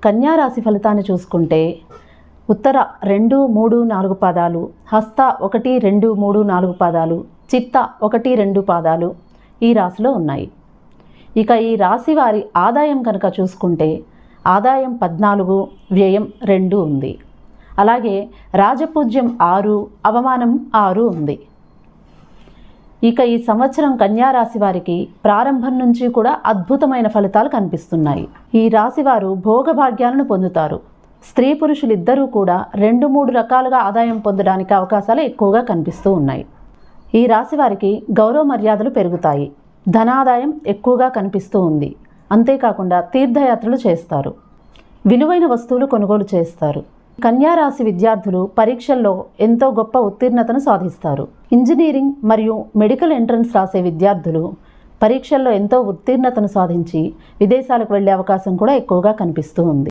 కన్యా రాశి ఫలితాన్ని చూసుకుంటే ఉత్తర 2, 3, 4 పాదాలు, హస్త 1, 2, 3, 4 పాదాలు, చిత్త 1, 2 పాదాలు ఈ రాశిలో ఉన్నాయి. ఇక ఈ రాశి వారి ఆదాయం కనుక చూసుకుంటే ఆదాయం 14, వ్యయం 2 ఉంది. అలాగే రాజపూజ్యం 6, అవమానం 6 ఉంది. ఇక ఈ సంవత్సరం కన్యా రాశి వారికి ప్రారంభం నుంచి కూడా అద్భుతమైన ఫలితాలు కనిపిస్తున్నాయి. ఈ రాశి వారు భోగభాగ్యాలను పొందుతారు. స్త్రీ పురుషులిద్దరూ కూడా 2-3 రకాలుగా ఆదాయం పొందడానికి అవకాశాలు ఎక్కువగా కనిపిస్తూ ఉన్నాయి. ఈ రాశి వారికి గౌరవ మర్యాదలు పెరుగుతాయి. ధనాదాయం ఎక్కువగా కనిపిస్తూ ఉంది. అంతేకాకుండా తీర్థయాత్రలు చేస్తారు. విలువైన వస్తువులు కొనుగోలు చేస్తారు. కన్యా రాశి విద్యార్థులు పరీక్షల్లో ఎంతో గొప్ప ఉత్తీర్ణతను సాధిస్తారు. ఇంజనీరింగ్ మరియు మెడికల్ ఎంట్రన్స్ రాసే విద్యార్థులు పరీక్షల్లో ఎంతో ఉత్తీర్ణతను సాధించి విదేశాలకు వెళ్ళే అవకాశం కూడా ఎక్కువగా కనిపిస్తూ ఉంది.